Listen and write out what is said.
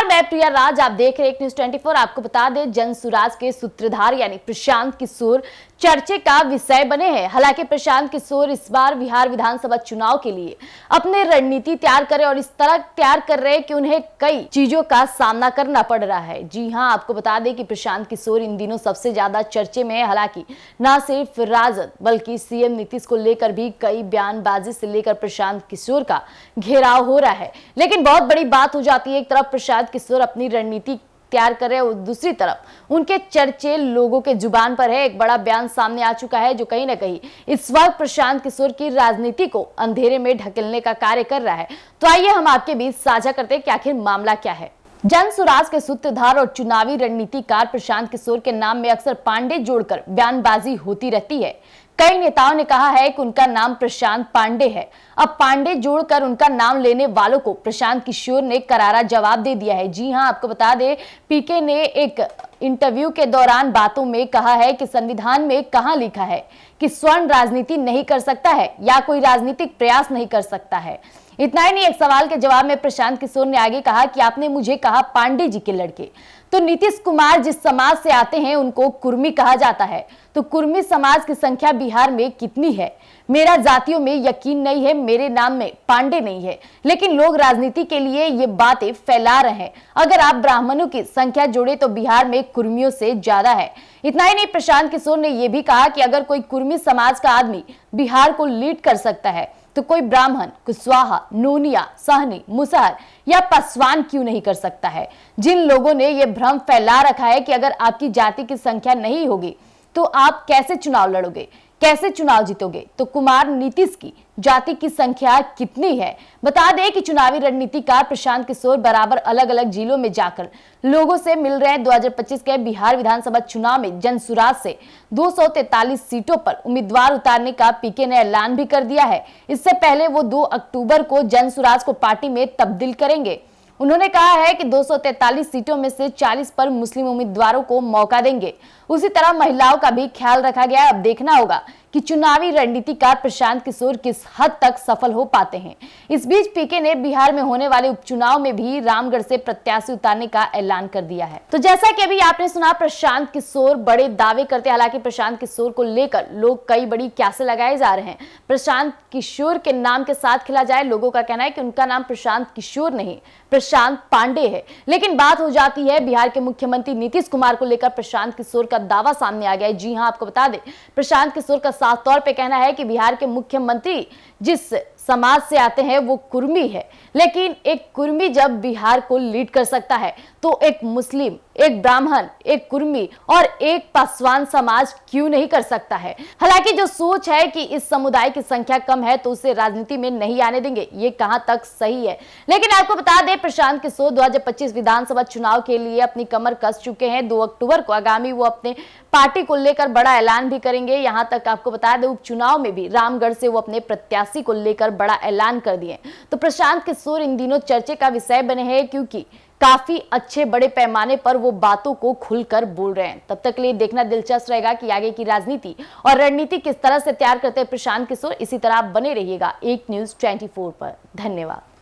नमस्कार, मैं प्रिया राज। आप देख रहे हैं न्यूज़ 24। आपको बता दें, जनसुराज के सूत्रधार यानी प्रशांत किशोर चर्चे का विषय बने हैं। हालांकि प्रशांत किशोर इस बार बिहार विधानसभा चुनाव के लिए अपनी रणनीति तैयार करे और इस तरह तैयार कर रहे हैं कि उन्हें कई चीजों का सामना करना पड़ रहा है। जी हां, आपको बता दें कि प्रशांत किशोर इन दिनों सबसे ज्यादा चर्चे में है। हालांकि न सिर्फ राजद बल्कि सीएम नीतीश को लेकर भी कई बयानबाजी से लेकर प्रशांत किशोर का घेराव हो रहा है। लेकिन बहुत बड़ी बात हो जाती है, एक तरफ प्रशांत किशोर अपनी रणनीति तैयार कर रहे हैं और दूसरी तरफ उनके चर्चे लोगों के जुबान पर है। एक बड़ा बयान सामने आ चुका है जो कहीं ना कहीं इस वक्त प्रशांत किशोर की राजनीति को अंधेरे में ढकेलने का कार्य कर रहा है। तो आइए हम आपके बीच साझा करते हैं कि आखिर मामला क्या है। जनसुराज के सूत्रधार और चुनावी रणनीतिकार प्रशांत किशोर के नाम में अक्सर पांडे जोड़कर बयानबाजी होती रहती है। कई नेताओं ने कहा है कि उनका नाम प्रशांत पांडे है। अब पांडे जोड़कर उनका नाम लेने वालों को प्रशांत किशोर ने करारा जवाब दे दिया है। जी हां, आपको बता दें, पीके ने एक इंटरव्यू के दौरान बातों में कहा है कि संविधान में कहां लिखा है कि स्वर्ण राजनीति नहीं कर सकता है या कोई राजनीतिक प्रयास नहीं कर सकता है। इतना ही नहीं, एक सवाल के जवाब में प्रशांत किशोर ने आगे कहा कि आपने मुझे कहा पांडे जी के लड़के, तो नीतीश कुमार जिस समाज से आते हैं उनको कुर्मी कहा जाता है। तो कुर्मी समाज की संख्या बिहार में कितनी है? मेरा जातियों में यकीन नहीं है, मेरे नाम में पांडे नहीं है, लेकिन लोग राजनीति के लिए ये बातें फैला रहे हैं। अगर आप ब्राह्मणों की संख्या जोड़े तो बिहार में कुर्मियों से ज्यादा है। इतना ही नहीं, प्रशांत किशोर ने यह भी कहा कि अगर कोई कुर्मी समाज का आदमी बिहार को लीड कर सकता है तो कोई ब्राह्मण, कुशवाहा, नूनिया, सहनी, मुसहर या पासवान क्यों नहीं कर सकता है। जिन लोगों ने यह भ्रम फैला रखा है कि अगर आपकी जाति की संख्या नहीं होगी तो आप कैसे चुनाव लड़ोगे, कैसे चुनाव जीतोगे, तो कुमार नीतीश की जाति की संख्या कितनी है? बता दें कि चुनावी रणनीतिकार प्रशांत किशोर बराबर अलग अलग जिलों में जाकर लोगों से मिल रहे हैं। 2025 के बिहार विधानसभा चुनाव में जनसुराज से 243 सीटों पर उम्मीदवार उतारने का पीके ने ऐलान भी कर दिया है। इससे पहले वो 2 अक्टूबर को जनसुराज को पार्टी में तब्दील करेंगे। उन्होंने कहा है कि 243 सीटों में से 40 पर मुस्लिम उम्मीदवारों को मौका देंगे। उसी तरह महिलाओं का भी ख्याल रखा गया है। अब देखना होगा कि चुनावी रणनीतिकार प्रशांत किशोर किस हद तक सफल हो पाते हैं। इस बीच पीके ने बिहार में होने वाले उपचुनाव में भी रामगढ़ से प्रत्याशी उतारने का ऐलान कर दिया है। तो जैसा कि अभी आपने सुना, प्रशांत किशोर बड़े दावे करते हैं। हालांकि प्रशांत किशोर को लेकर लोग कई बड़ी क्यासे लगाए जा रहे हैं। प्रशांत किशोर के नाम के साथ खेला जाए, लोगों का कहना है कि उनका नाम प्रशांत किशोर नहीं, प्रशांत पांडे है। लेकिन बात हो जाती है बिहार के मुख्यमंत्री नीतीश कुमार को लेकर प्रशांत किशोर का दावा सामने आ गया है। जी हां, आपको बता दें, प्रशांत किशोर का साफ तौर पे कहना है कि बिहार के मुख्यमंत्री जिस समाज से आते हैं वो कुर्मी है। लेकिन एक कुर्मी जब बिहार को लीड कर सकता है तो एक मुस्लिम, एक ब्राह्मण, एक कुर्मी और एक पासवान समाज क्यों नहीं कर सकता है। हालांकि जो सोच है कि इस समुदाय की संख्या कम है तो उसे राजनीति में नहीं आने देंगे, ये कहां तक सही है। लेकिन आपको बता दें, प्रशांत किशोर 2025 विधानसभा चुनाव के लिए अपनी कमर कस चुके हैं। 2 अक्टूबर को आगामी वो अपने पार्टी को लेकर बड़ा ऐलान भी करेंगे। यहां तक आपको बता दें, उपचुनाव में भी रामगढ़ से वो अपने प्रत्याशी को लेकर बड़ा ऐलान कर दिए। तो प्रशांत किशोर इन दिनों चर्चे का विषय बने हैं क्योंकि काफी अच्छे बड़े पैमाने पर वो बातों को खुलकर बोल रहे हैं। तब तक के लिए देखना दिलचस्प रहेगा कि आगे की राजनीति और रणनीति किस तरह से तैयार करते हैं प्रशांत किशोर। इसी तरह आप बने रहिएगा एक न्यूज़ 24 पर। धन्यवाद।